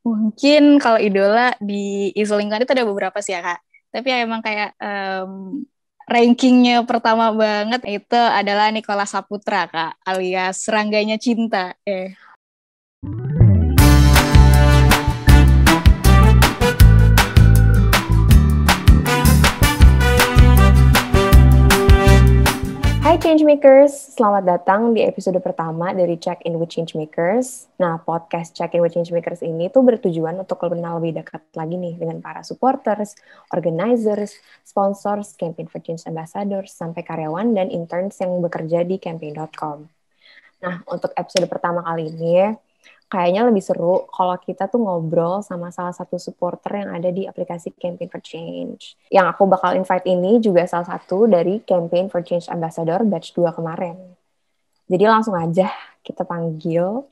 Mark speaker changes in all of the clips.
Speaker 1: Mungkin kalau idola di isu lingkungan itu ada beberapa sih ya Kak. Tapi ya emang kayak rankingnya pertama banget itu adalah Nicholas Saputra Kak, alias Serangganya Cinta.
Speaker 2: Hai Changemakers, selamat datang di episode pertama dari Check-in with Changemakers. Nah, podcast Check-in with Changemakers ini tuh bertujuan untuk kenal lebih dekat lagi nih dengan para supporters, organizers, sponsors, Campaign for Change Ambassadors, sampai karyawan dan interns yang bekerja di campaign.com. Nah, untuk episode pertama kali ini, kayaknya lebih seru kalau kita tuh ngobrol sama salah satu supporter yang ada di aplikasi Campaign for Change. Yang aku bakal invite ini juga salah satu dari Campaign for Change Ambassador batch 2 kemarin. Jadi langsung aja kita panggil.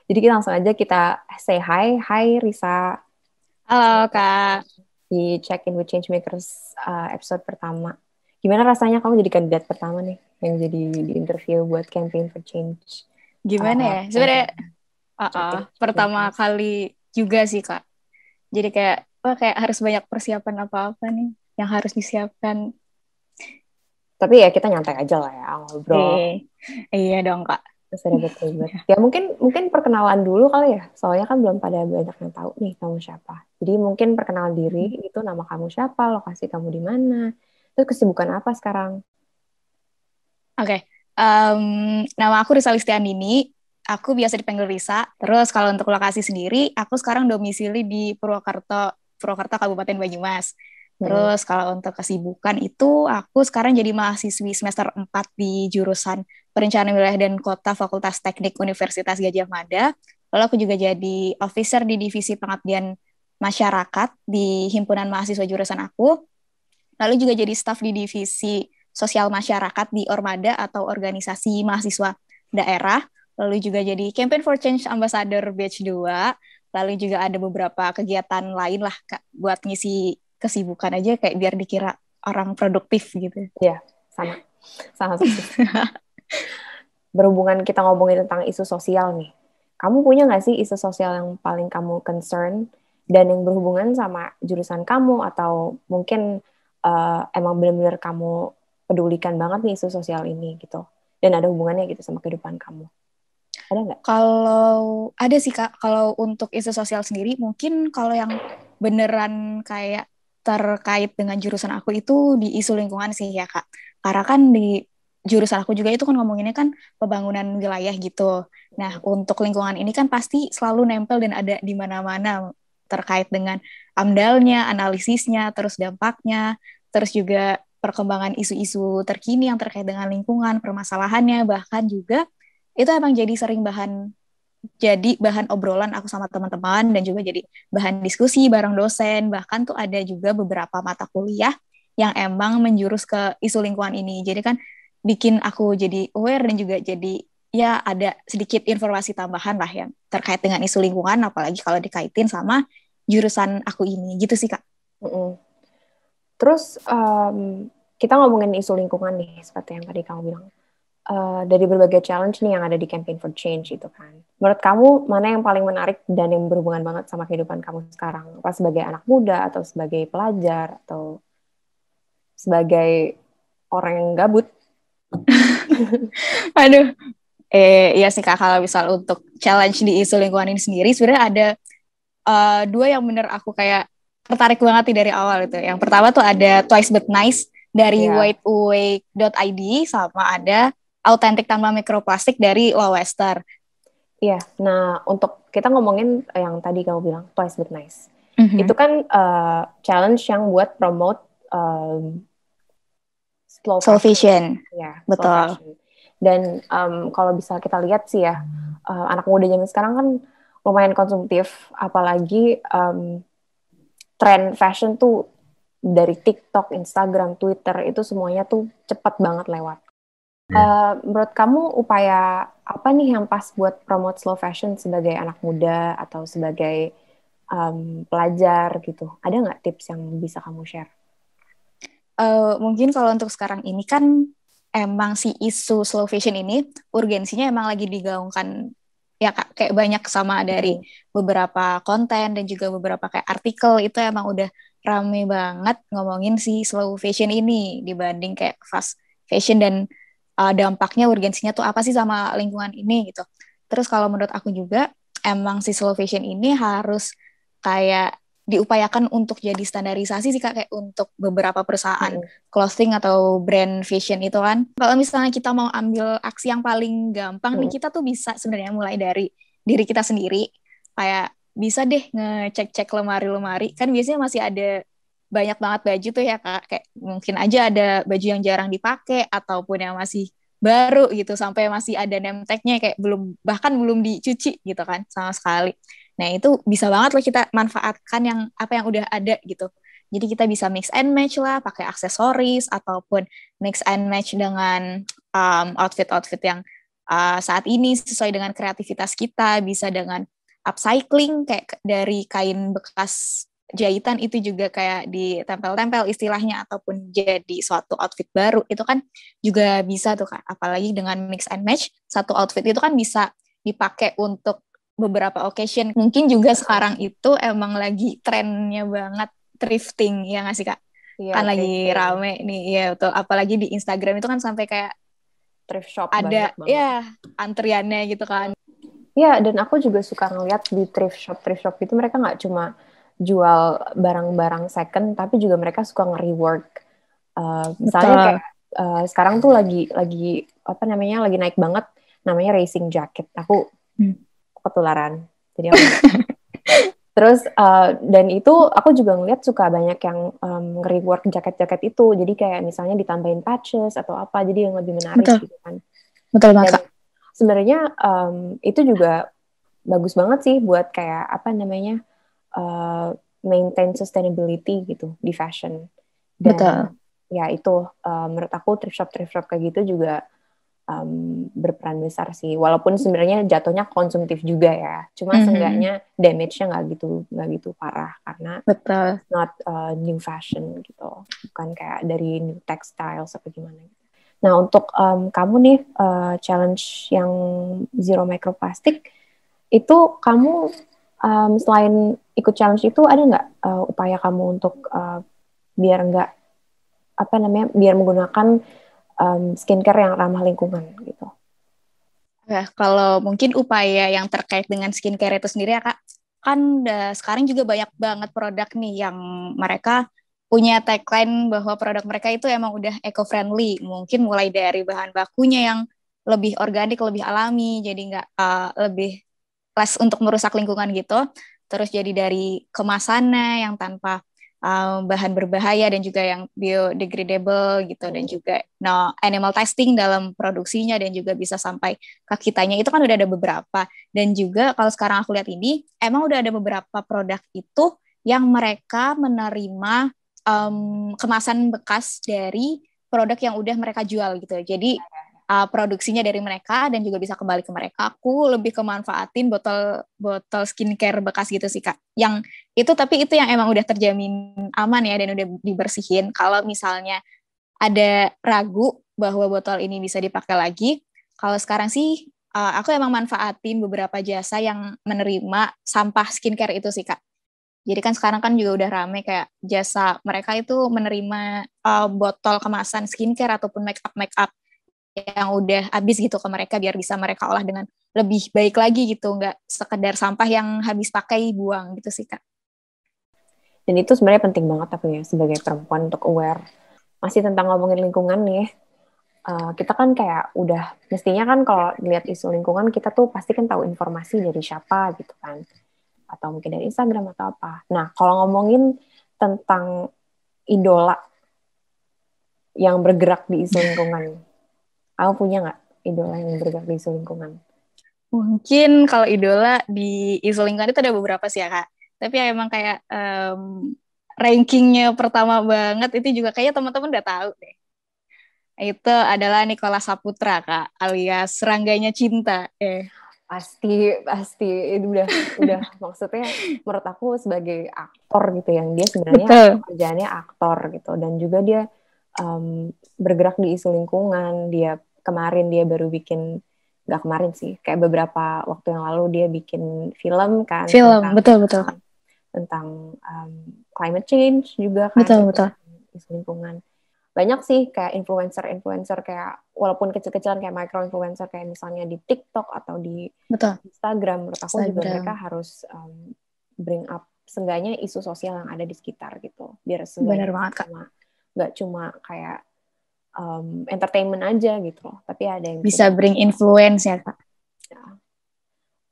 Speaker 2: Jadi langsung aja kita say hi. Hai Risa.
Speaker 1: Halo Kak.
Speaker 2: Di Check-in with Changemakers episode pertama. Gimana rasanya kamu jadi kandidat pertama nih yang jadi di interview buat Campaign for Change?
Speaker 1: Gimana ya? Sebenarnya pertama
Speaker 2: Changemakers.
Speaker 1: kali juga sih Kak. Jadi kayak harus banyak persiapan apa-apa nih yang harus disiapkan.
Speaker 2: Tapi ya kita nyantai aja lah ya, ngobrol.
Speaker 1: Iya dong Kak.
Speaker 2: Terus ribet-ribet. Ya mungkin perkenalan dulu kali ya. Soalnya kan belum pada banyak yang tahu nih kamu siapa. Jadi mungkin perkenalan diri, itu nama kamu siapa, lokasi kamu di mana, terus kesibukan apa sekarang.
Speaker 1: Oke. Nama aku Risa Listiandini. Aku biasa dipanggil Risa. Terus kalau untuk lokasi sendiri, aku sekarang domisili di Purwokerto Kabupaten Banyumas. Terus kalau untuk kesibukan itu, aku sekarang jadi mahasiswi semester 4 di jurusan Perencanaan Wilayah dan Kota Fakultas Teknik Universitas Gadjah Mada. Lalu aku juga jadi officer di Divisi Pengabdian Masyarakat di Himpunan Mahasiswa jurusan aku. Lalu juga jadi staf di Divisi Sosial Masyarakat di Ormada atau Organisasi Mahasiswa Daerah. Lalu juga jadi Campaign for Change Ambassador Batch 2. Lalu juga ada beberapa kegiatan lain lah Kak, buat ngisi kesibukan aja kayak biar dikira orang produktif gitu.
Speaker 2: Iya, sama sukses. Berhubungan kita ngomongin tentang isu sosial nih. Kamu punya nggak sih isu sosial yang paling kamu concern dan yang berhubungan sama jurusan kamu atau mungkin emang benar-benar kamu pedulikan banget nih isu sosial ini gitu dan ada hubungannya gitu sama kehidupan kamu? Ada nggak?
Speaker 1: Kalau ada sih Kak, kalau untuk isu sosial sendiri mungkin kalau yang beneran kayak terkait dengan jurusan aku itu di isu lingkungan sih ya Kak. Karena kan di jurusan aku juga itu kan ngomonginnya kan pembangunan wilayah gitu. Nah, untuk lingkungan ini kan pasti selalu nempel dan ada di mana-mana terkait dengan AMDAL-nya, analisisnya, terus dampaknya, terus juga perkembangan isu-isu terkini yang terkait dengan lingkungan, permasalahannya, bahkan juga itu emang jadi bahan obrolan aku sama teman-teman dan juga jadi bahan diskusi bareng dosen, bahkan tuh ada juga beberapa mata kuliah yang emang menjurus ke isu lingkungan ini. Jadi kan bikin aku jadi aware dan juga jadi ya ada sedikit informasi tambahan lah yang terkait dengan isu lingkungan, apalagi kalau dikaitin sama jurusan aku ini gitu sih Kak.
Speaker 2: Terus kita ngomongin isu lingkungan nih seperti yang tadi kamu bilang. Dari berbagai challenge nih yang ada di Campaign for Change itu kan. Menurut kamu, mana yang paling menarik dan yang berhubungan banget sama kehidupan kamu sekarang? Apa sebagai anak muda, atau sebagai pelajar, atau sebagai orang yang gabut?
Speaker 1: Aduh, iya sih Kak, kalau misal untuk challenge di isu lingkungan ini sendiri, sebenarnya ada dua yang bener aku kayak tertarik banget nih dari awal itu. Yang pertama tuh ada Twice But Nice dari whiteawake.id sama ada Authentic Tanpa Mikroplastik dari Lowester.
Speaker 2: Iya, nah untuk kita ngomongin yang tadi kamu bilang, Twice But Nice. Itu kan challenge yang buat promote slow
Speaker 1: fashion.
Speaker 2: Ya,
Speaker 1: betul.
Speaker 2: Slow fashion. Dan kalau bisa kita lihat sih ya, anak muda zaman sekarang kan lumayan konsumtif, apalagi tren fashion tuh dari TikTok, Instagram, Twitter, itu semuanya tuh cepat banget lewat. Menurut kamu upaya apa nih yang pas buat promote slow fashion sebagai anak muda atau sebagai pelajar gitu? Ada nggak tips yang bisa kamu share?
Speaker 1: Mungkin kalau untuk sekarang ini kan emang si isu slow fashion ini urgensinya emang lagi digaungkan ya Kak, kayak banyak sama dari beberapa konten dan juga beberapa kayak artikel itu emang udah rame banget ngomongin si slow fashion ini dibanding kayak fast fashion dan dampaknya urgensinya tuh apa sih sama lingkungan ini gitu. Terus kalau menurut aku juga emang si slow fashion ini harus kayak diupayakan untuk jadi standarisasi sih Kak, kayak untuk beberapa perusahaan clothing atau brand fashion itu kan. Kalau misalnya kita mau ambil aksi yang paling gampang nih, kita tuh bisa sebenarnya mulai dari diri kita sendiri. Kayak bisa deh ngecek-cek lemari-lemari. Kan biasanya masih ada banyak banget baju tuh ya Kak. Kayak mungkin aja ada baju yang jarang dipakai ataupun yang masih baru gitu sampai masih ada name tag-nya kayak bahkan belum dicuci gitu kan sama sekali. Nah, itu bisa banget loh kita manfaatkan yang apa yang udah ada gitu. Jadi kita bisa mix and match lah, pakai aksesoris ataupun mix and match dengan outfit-outfit yang saat ini sesuai dengan kreativitas kita, bisa dengan upcycling kayak dari kain bekas jahitan itu juga kayak ditempel-tempel istilahnya ataupun jadi suatu outfit baru itu kan juga bisa tuh Kak. Apalagi dengan mix and match, satu outfit itu kan bisa dipakai untuk beberapa occasion. Mungkin juga sekarang itu emang lagi trennya banget thrifting, ya nggak sih Kak?
Speaker 2: Iya,
Speaker 1: Kan lagi
Speaker 2: thrifting.
Speaker 1: rame nih, ya betul. Apalagi di Instagram itu kan sampai kayak
Speaker 2: Thrift shop
Speaker 1: ada
Speaker 2: banyak banget.
Speaker 1: ya antriannya gitu kan.
Speaker 2: Iya, dan aku juga suka ngeliat di thrift shop itu mereka nggak cuma jual barang-barang second, tapi juga mereka suka nge-rework. Misalnya
Speaker 1: Betul.
Speaker 2: kayak sekarang tuh lagi apa namanya lagi naik banget namanya racing jacket. Aku ketularan. Jadi aku terus dan itu aku juga ngeliat suka banyak yang nge-rework jaket-jaket itu. Jadi kayak misalnya ditambahin patches atau apa, jadi yang lebih menarik
Speaker 1: Betul.
Speaker 2: gitu kan.
Speaker 1: Betul banget
Speaker 2: Dan
Speaker 1: Kak.
Speaker 2: sebenarnya itu juga bagus banget sih buat kayak apa namanya maintain sustainability gitu di fashion. Dan
Speaker 1: Betul.
Speaker 2: ya itu menurut aku thrift shop kayak gitu juga berperan besar sih. Walaupun sebenarnya jatuhnya konsumtif juga ya. Cuma seenggaknya damage-nya nggak gitu parah karena
Speaker 1: Betul.
Speaker 2: it's not new fashion gitu. Bukan kayak dari new textiles apa gimana. Nah untuk kamu nih challenge yang zero microplastic itu kamu selain ikut challenge itu ada nggak upaya kamu untuk biar nggak apa namanya biar menggunakan skincare yang ramah lingkungan gitu?
Speaker 1: Ya, kalau mungkin upaya yang terkait dengan skincare itu sendiri ya Kak, kan sekarang juga banyak banget produk nih yang mereka punya tagline bahwa produk mereka itu emang udah eco-friendly, mungkin mulai dari bahan bakunya yang lebih organik, lebih alami, jadi nggak lebih less untuk merusak lingkungan gitu. Terus jadi dari kemasannya yang tanpa bahan berbahaya dan juga yang biodegradable gitu dan juga no animal testing dalam produksinya dan juga bisa sampai ke kitanya itu kan udah ada beberapa dan juga kalau sekarang aku lihat ini emang udah ada beberapa produk itu yang mereka menerima kemasan bekas dari produk yang udah mereka jual gitu jadi produksinya dari mereka dan juga bisa kembali ke mereka. Aku lebih kemanfaatin botol skincare bekas gitu sih Kak. Yang itu tapi itu yang emang udah terjamin aman ya dan udah dibersihin. Kalau misalnya ada ragu bahwa botol ini bisa dipakai lagi, kalau sekarang sih aku emang manfaatin beberapa jasa yang menerima sampah skincare itu sih Kak. Jadi kan sekarang kan juga udah rame kayak jasa mereka itu menerima botol kemasan skincare ataupun make up yang udah habis gitu ke mereka biar bisa mereka olah dengan lebih baik lagi gitu, nggak sekedar sampah yang habis pakai buang gitu sih Kak.
Speaker 2: Dan itu sebenarnya penting banget aku ya sebagai perempuan untuk aware. Masih tentang ngomongin lingkungan nih, kita kan kayak udah mestinya kan kalau lihat isu lingkungan kita tuh pasti kan tahu informasi dari siapa gitu kan, atau mungkin dari Instagram atau apa. Nah kalau ngomongin tentang idola yang bergerak di isu lingkungan, kamu punya nggak idola yang bergerak di isu lingkungan?
Speaker 1: Mungkin kalau idola di isu lingkungan itu ada beberapa sih ya Kak. Tapi ya emang kayak rankingnya pertama banget itu juga kayaknya teman-teman udah tahu deh. Itu adalah Nicholas Saputra Kak, alias Serangganya Cinta.
Speaker 2: Pasti itu udah maksudnya menurut aku sebagai aktor gitu yang dia sebenarnya
Speaker 1: Betul.
Speaker 2: pekerjaannya aktor gitu dan juga dia bergerak di isu lingkungan. Dia kemarin dia baru bikin nggak kemarin sih, kayak beberapa waktu yang lalu dia bikin film kan
Speaker 1: Film, betul-betul.
Speaker 2: Tentang climate change juga kan,
Speaker 1: Betul-betul.
Speaker 2: isu lingkungan. Banyak sih kayak influencer kayak walaupun kecil-kecilan kayak micro influencer kayak misalnya di TikTok atau di
Speaker 1: Betul.
Speaker 2: Instagram, menurut aku juga
Speaker 1: Instagram.
Speaker 2: mereka harus bring up seenggaknya isu sosial yang ada di sekitar gitu, biar
Speaker 1: Benar
Speaker 2: seenggaknya
Speaker 1: banget, Kak.
Speaker 2: nggak cuma kayak entertainment aja gitu loh, tapi ada yang
Speaker 1: Bisa bring influence ya, Kak.
Speaker 2: ya.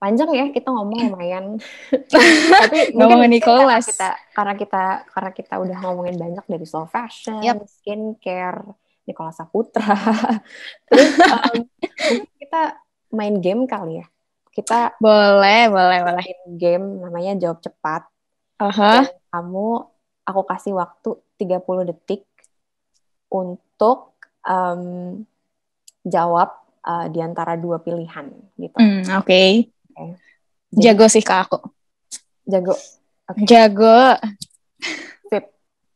Speaker 2: Panjang ya kita ngomong lumayan. Tapi
Speaker 1: Ngomongin
Speaker 2: mungkin
Speaker 1: Nicholas.
Speaker 2: karena kita udah ngomongin banyak dari slow fashion, skincare, Nicholas Saputra. Terus mungkin kita main game kali ya. Kita
Speaker 1: boleh.
Speaker 2: main game namanya Jawab Cepat.
Speaker 1: Dan
Speaker 2: aku kasih waktu 30 detik untuk jawab di antara dua pilihan gitu.
Speaker 1: Oke.
Speaker 2: Jadi,
Speaker 1: jago sih Kak aku.
Speaker 2: Jago. Okay.
Speaker 1: Jago.
Speaker 2: Sip.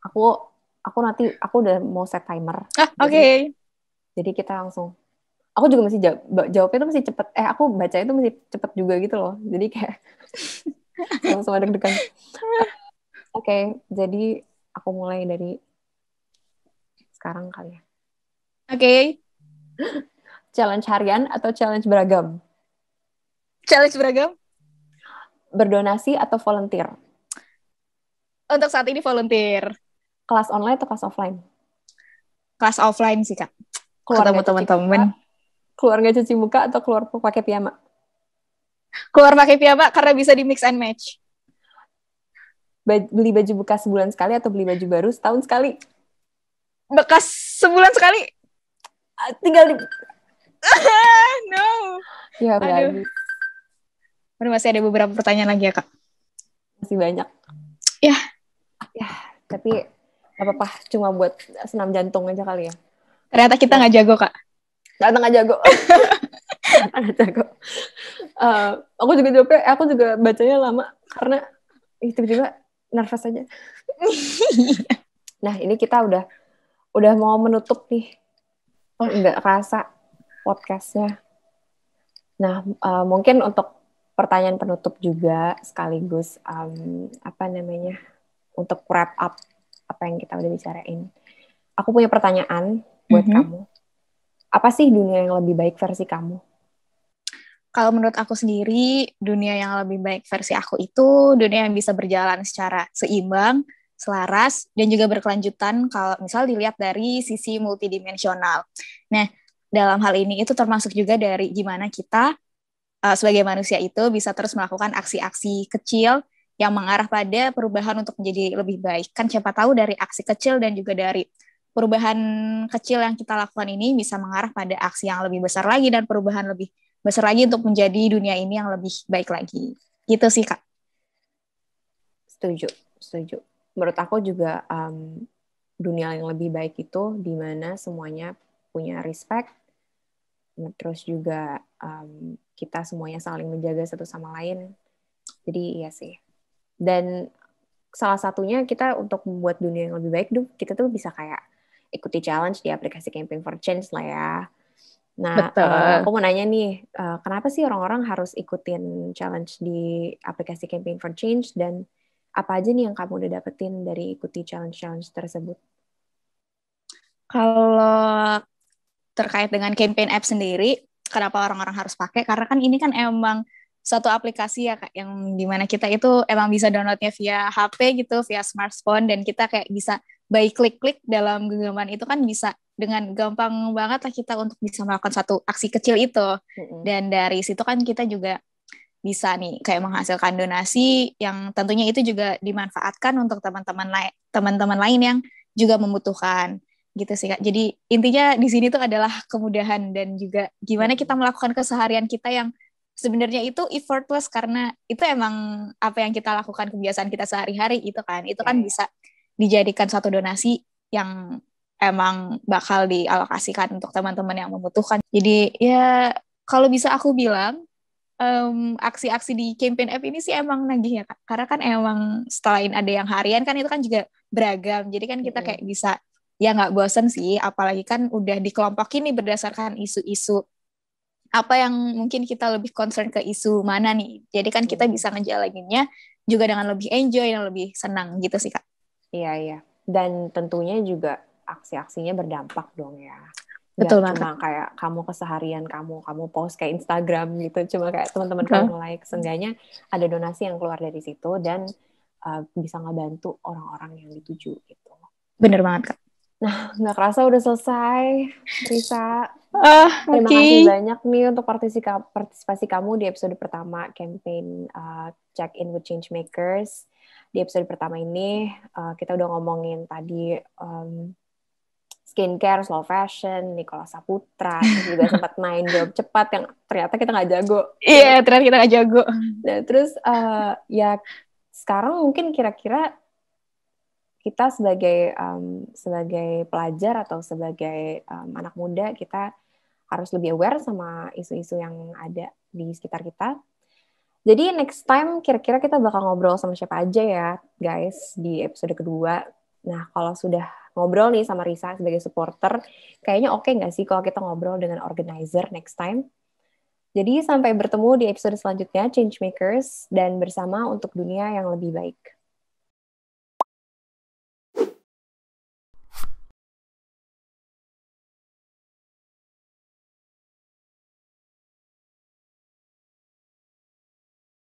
Speaker 2: Aku nanti aku udah mau set timer.
Speaker 1: Oke.
Speaker 2: Jadi kita langsung. Aku juga masih jawabnya tuh masih cepet. Aku baca itu masih cepet juga gitu loh. Jadi kayak sama-sama deg-degan. Oke, jadi aku mulai dari sekarang kali ya.
Speaker 1: Oke.
Speaker 2: Challenge harian atau challenge beragam?
Speaker 1: Challenge beragam.
Speaker 2: Berdonasi atau volunteer?
Speaker 1: Untuk saat ini volunteer.
Speaker 2: Kelas online atau kelas offline?
Speaker 1: Kelas offline sih Kak.
Speaker 2: Ketemu
Speaker 1: teman-teman.
Speaker 2: Keluar nggak cuci muka atau keluar pakai piyama?
Speaker 1: Keluar pakai piyama karena bisa di mix and match.
Speaker 2: Beli baju bekas sebulan sekali atau beli baju baru setahun sekali?
Speaker 1: Bekas sebulan sekali.
Speaker 2: Tinggal di...
Speaker 1: No.
Speaker 2: Ya udah.
Speaker 1: Masih ada beberapa pertanyaan lagi ya Kak.
Speaker 2: Masih banyak.
Speaker 1: Ya,
Speaker 2: tapi gak apa-apa, cuma buat senam jantung aja kali ya.
Speaker 1: Ternyata kita nggak jago Kak.
Speaker 2: Ternyata nggak jago. Aku juga jawabnya, aku juga bacanya lama karena tiba-tiba nervous aja. Nah, ini kita udah mau menutup nih. Nggak kerasa podcastnya. Nah, mungkin untuk pertanyaan penutup juga sekaligus untuk wrap up apa yang kita udah bicarain. Aku punya pertanyaan buat kamu. Apa sih dunia yang lebih baik versi kamu?
Speaker 1: Kalau menurut aku sendiri, dunia yang lebih baik versi aku itu dunia yang bisa berjalan secara seimbang, selaras, dan juga berkelanjutan kalau misal dilihat dari sisi multidimensional. Nah, dalam hal ini itu termasuk juga dari gimana kita sebagai manusia itu bisa terus melakukan aksi-aksi kecil yang mengarah pada perubahan untuk menjadi lebih baik. Kan siapa tahu dari aksi kecil dan juga dari perubahan kecil yang kita lakukan ini bisa mengarah pada aksi yang lebih besar lagi dan perubahan lebih besar lagi untuk menjadi dunia ini yang lebih baik lagi. Gitu sih, Kak.
Speaker 2: Setuju. Menurut aku juga dunia yang lebih baik itu di mana semuanya punya respect, terus juga kita semuanya saling menjaga satu sama lain. Jadi iya sih. Dan salah satunya kita untuk membuat dunia yang lebih baik, kita tuh bisa kayak ikuti challenge di aplikasi Campaign for Change lah ya. Nah, aku mau nanya nih, kenapa sih orang-orang harus ikutin challenge di aplikasi Campaign for Change, dan apa aja nih yang kamu udah dapetin dari ikuti challenge-challenge tersebut?
Speaker 1: Kalau terkait dengan campaign app sendiri, kenapa orang-orang harus pakai? Karena kan ini kan emang suatu aplikasi ya Kak, yang dimana kita itu emang bisa downloadnya via HP gitu, via smartphone, dan kita kayak bisa by klik-klik dalam genggaman itu kan bisa dengan gampang banget lah kita untuk bisa melakukan satu aksi kecil itu. Dan dari situ kan kita juga bisa nih kayak menghasilkan donasi yang tentunya itu juga dimanfaatkan untuk teman-teman lain yang juga membutuhkan gitu sih Kak. Jadi intinya di sini tuh adalah kemudahan dan juga gimana kita melakukan keseharian kita yang sebenarnya itu effortless karena itu emang apa yang kita lakukan, kebiasaan kita sehari-hari itu kan bisa dijadikan satu donasi yang emang bakal dialokasikan untuk teman-teman yang membutuhkan. Jadi ya kalau bisa aku bilang aksi-aksi di campaign app ini sih emang nagih ya Kak. Karena kan emang selain ada yang harian kan itu kan juga beragam. Jadi kan kita kayak bisa ya nggak bosen sih, apalagi kan udah dikelompokin nih berdasarkan isu-isu apa yang mungkin kita lebih concern ke isu mana nih. Jadi kan kita bisa ngejalaninnya juga dengan lebih enjoy dan lebih senang gitu sih Kak.
Speaker 2: Iya, iya. Dan tentunya juga aksi-aksinya berdampak dong ya. Nggak
Speaker 1: Betul banget.
Speaker 2: cuma kayak kamu keseharian kamu post kayak Instagram gitu, cuma kayak teman-teman kamu
Speaker 1: Betul.
Speaker 2: nge-like. Seenggaknya ada donasi yang keluar dari situ dan bisa ngebantu orang-orang yang dituju gitu.
Speaker 1: Bener banget Kak.
Speaker 2: Nggak kerasa udah selesai, Risa. Terima
Speaker 1: Oke.
Speaker 2: kasih banyak nih untuk partisipasi kamu di episode pertama campaign Check In with Changemakers. Di episode pertama ini kita udah ngomongin tadi skincare, slow fashion, Nicola Saputra, terus juga sempat main jawab cepat yang ternyata kita nggak jago.
Speaker 1: Iya, ternyata kita nggak jago.
Speaker 2: Nah, terus ya sekarang mungkin kira-kira kita sebagai pelajar atau sebagai anak muda, kita harus lebih aware sama isu-isu yang ada di sekitar kita. Jadi next time kira-kira kita bakal ngobrol sama siapa aja ya guys di episode kedua. Nah kalau sudah ngobrol nih sama Risa sebagai supporter, kayaknya oke nggak sih kalau kita ngobrol dengan organizer next time? Jadi sampai bertemu di episode selanjutnya Changemakers dan bersama untuk dunia yang lebih baik.